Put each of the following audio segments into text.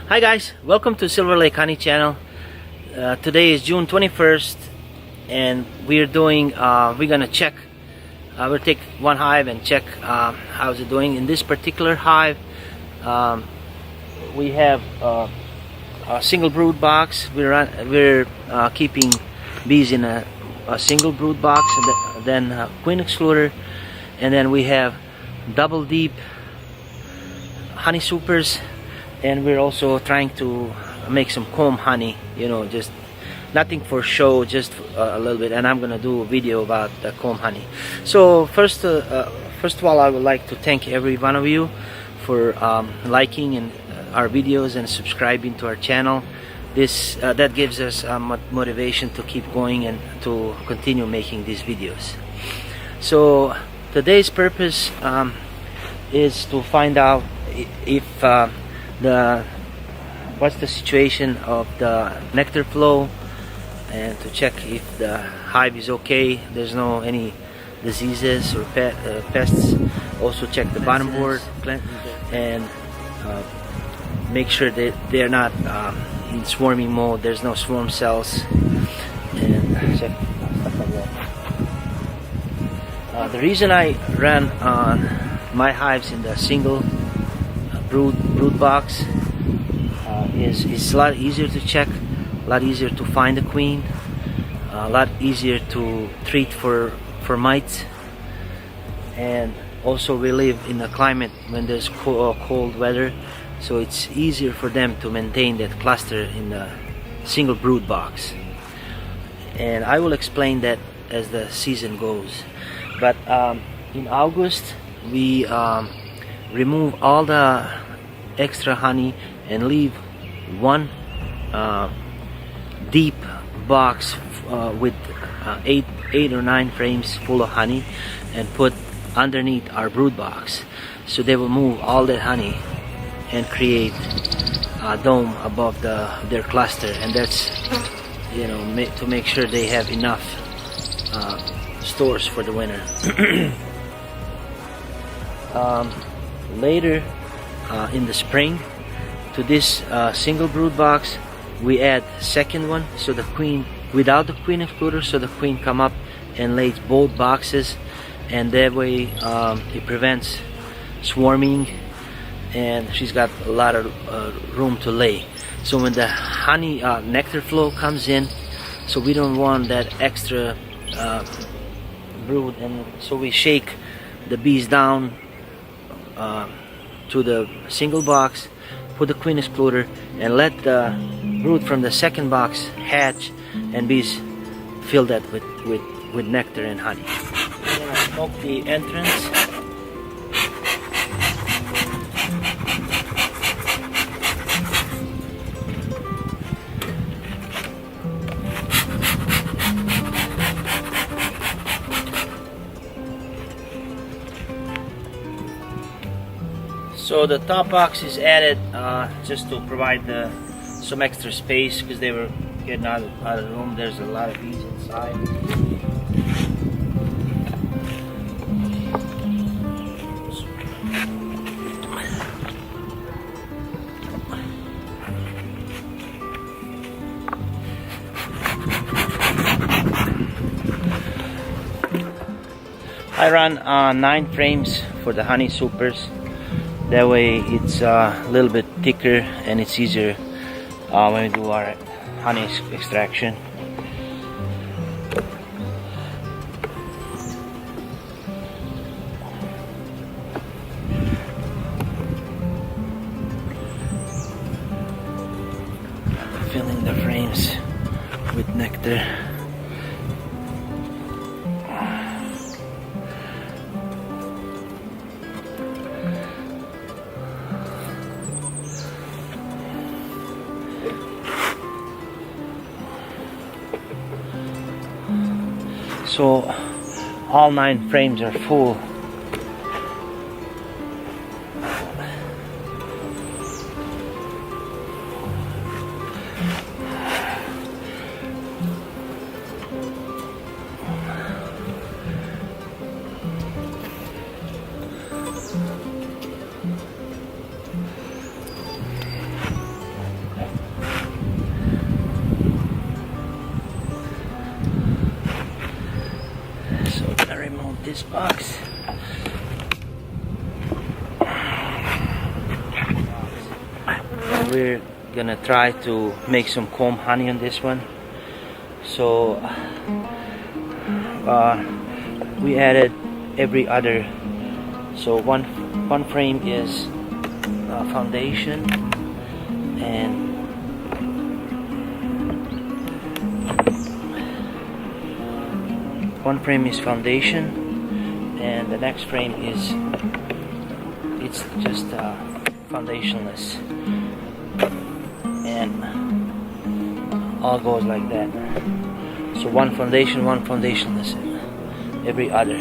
Hi guys, welcome to Silver Lake Honey channel. Today is June 21st and we're gonna check, we'll take one hive and check how's it doing. In this particular hive, we have a single brood box. We're keeping bees in a single brood box, and then queen excluder, and then we have double deep honey supers, and we're also trying to make some comb honey, you know, just nothing for show, just a little bit. And I'm gonna do a video about the comb honey. So first of all, I would like to thank every one of you for liking our videos and subscribing to our channel. That gives us motivation to keep going and to continue making these videos. So today's purpose is to find out if what's the situation of the nectar flow, and to check if the hive is okay, there's no any diseases or pests. Also check the bottom board and make sure that they're not in swarming mode, there's no swarm cells, and check stuff like that. The reason I ran on my hives in the single brood box is it's a lot easier to check, a lot easier to find the queen, a lot easier to treat for mites, and also we live in a climate when there's cold weather, so it's easier for them to maintain that cluster in the single brood box. And I will explain that as the season goes. But in August we remove all the extra honey and leave one deep box with eight or nine frames full of honey, and put underneath our brood box, so they will move all that honey and create a dome above their cluster. And that's, you know, to make sure they have enough stores for the winter. Later in the spring, to this single brood box we add second one, so the queen, without the queen excluder, so the queen come up and lays both boxes, and that way it prevents swarming, and she's got a lot of room to lay. So when the honey nectar flow comes in, so we don't want that extra brood, and so we shake the bees down to the single box, put the queen excluder, and let the brood from the second box hatch, and bees fill that with nectar and honey. I'm gonna smoke the entrance. So the top box is added just to provide some extra space, because they were getting out of the room. There's a lot of bees inside. I run 9 frames for the honey supers. That way it's a little bit thicker and it's easier when we do our honey extraction. Filling the frames with nectar. So all 9 frames are full. box. And we're gonna try to make some comb honey on this one. So we added every other. So one frame is foundation, and one frame is foundation, and the next frame is it's just foundationless, and all goes like that. So one foundation, one foundationless, every other.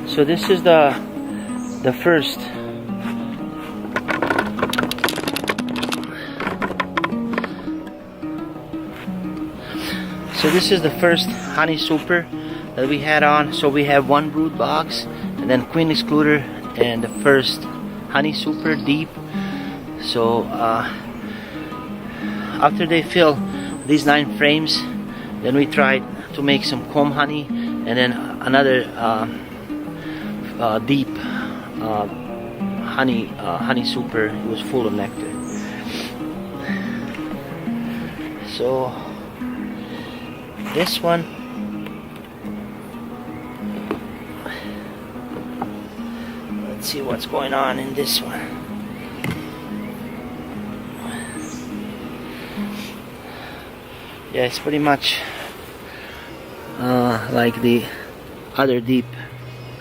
So this is the first. So this is the first honey super that we had on. So we have one brood box, and then queen excluder, and the first honey super deep. So after they fill these 9 frames, then we tried to make some comb honey, and then another deep honey super. It was full of nectar. So this one, let's see what's going on in this one. Yeah, it's pretty much like the other deep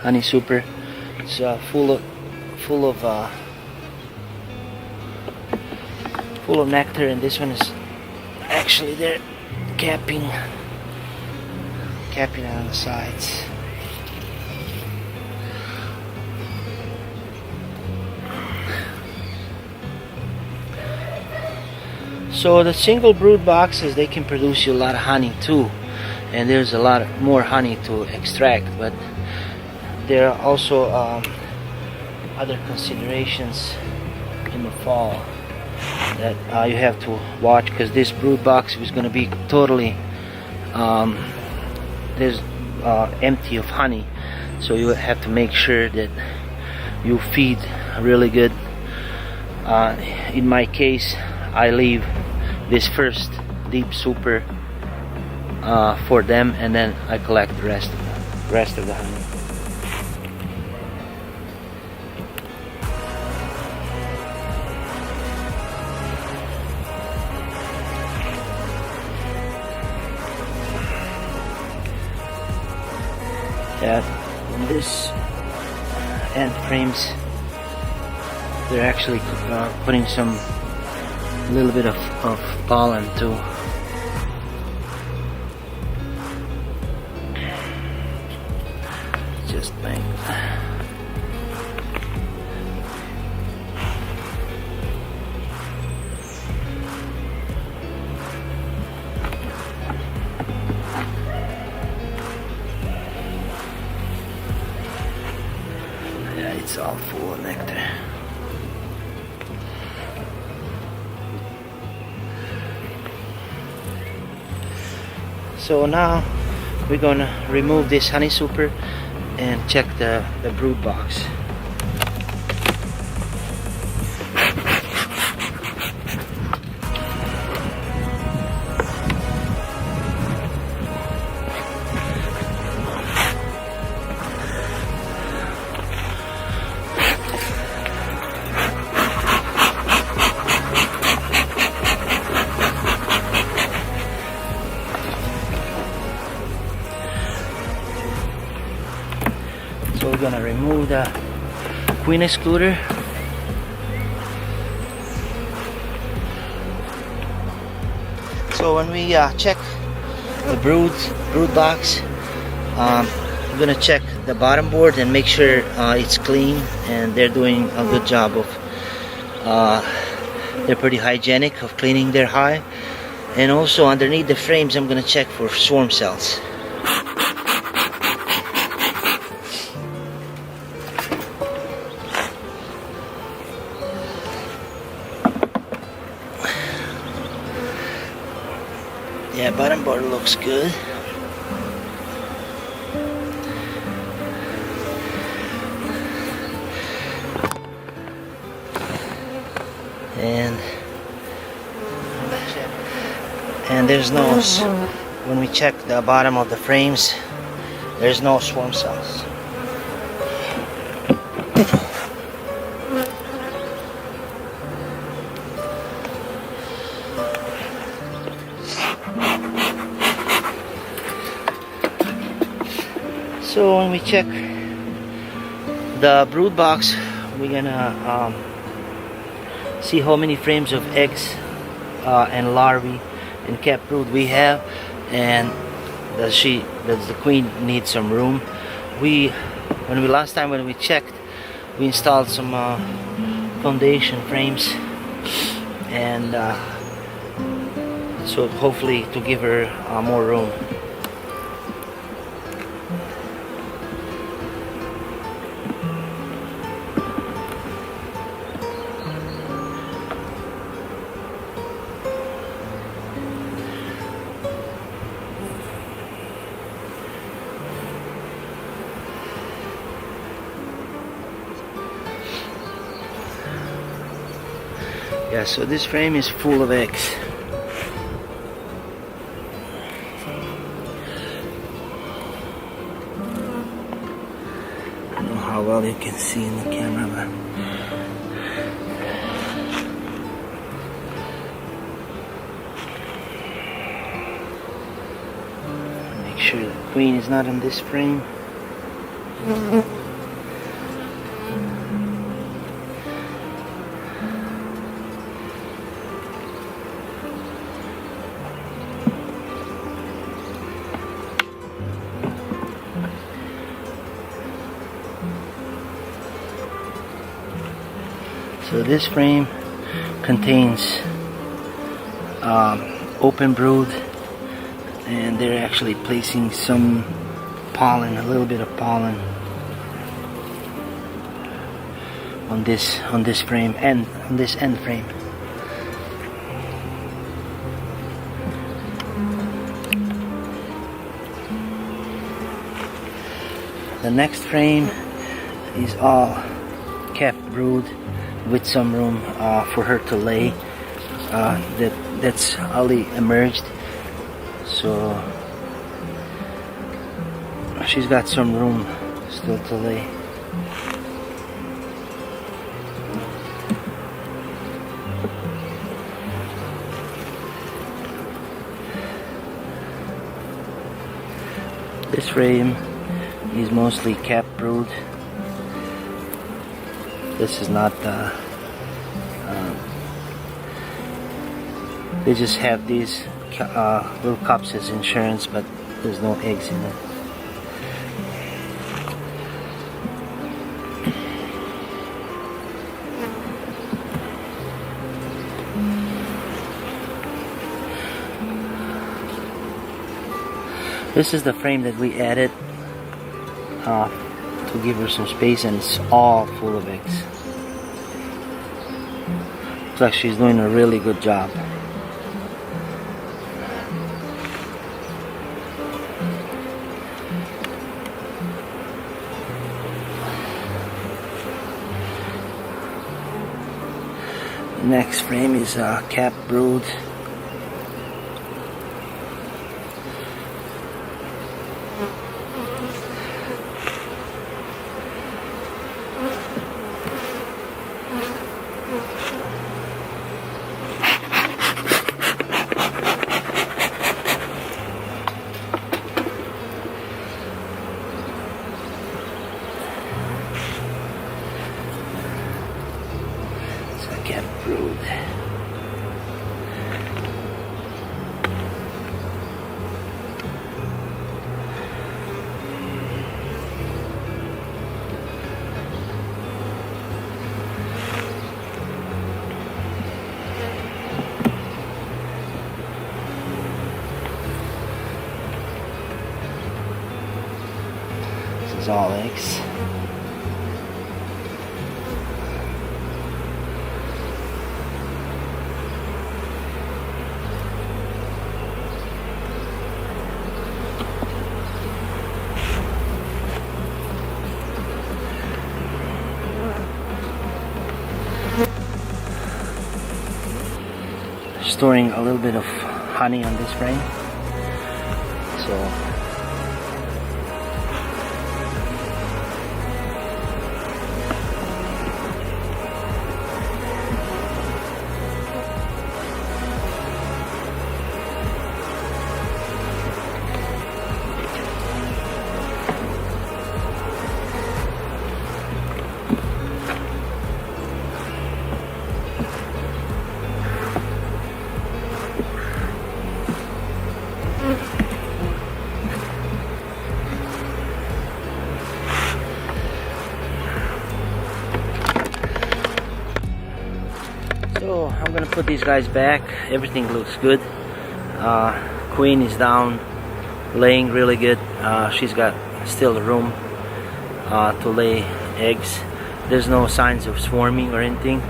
honey super. It's full of nectar, and this one is actually they're capping on the sides. So the single brood boxes, they can produce you a lot of honey too, and there's a lot more honey to extract, but there are also other considerations in the fall that you have to watch, because this brood box is going to be totally empty of honey. So you have to make sure that you feed really good. In my case, I leave this first deep super for them, and then I collect the rest of the honey. Yeah, in this end frames, they're actually putting some little bit of pollen too. Just like it's all full of nectar. So now we're gonna remove this honey super and check the brood box. So we're gonna remove the queen excluder. So when we check the brood box, we're gonna check the bottom board and make sure it's clean, and they're doing a good job of they're pretty hygienic of cleaning their hive. And also underneath the frames, I'm gonna check for swarm cells. Yeah, bottom board looks good. And there's no, when we check the bottom of the frames, there's no swarm cells. So when we check the brood box, we're gonna see how many frames of eggs and larvae and capped brood we have, and does the queen need some room. Last time when we checked, we installed some foundation frames, and so hopefully to give her more room. Yeah, so this frame is full of eggs. I don't know how well you can see in the camera, but make sure the queen is not in this frame. So this frame contains open brood, and they're actually placing some pollen, a little bit of pollen on this frame and on this end frame. The next frame is all capped brood with some room for her to lay. That's early emerged, so she's got some room still to lay. This frame is mostly capped brood. This is not they just have these little cups as insurance, but there's no eggs in it. This is the frame that we added to give her some space, and it's all full of eggs. Looks like she's doing a really good job. The next frame is capped brood. Capped brood. all eggs. Storing a little bit of honey on this frame. So I'm gonna put these guys back. Everything looks good. Queen is down, laying really good. She's got still room to lay eggs. There's no signs of swarming or anything.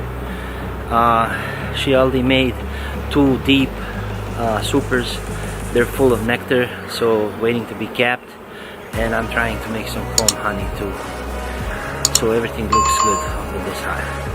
She already made 2 deep supers. They're full of nectar, so waiting to be capped. And I'm trying to make some comb honey too. So everything looks good with this hive.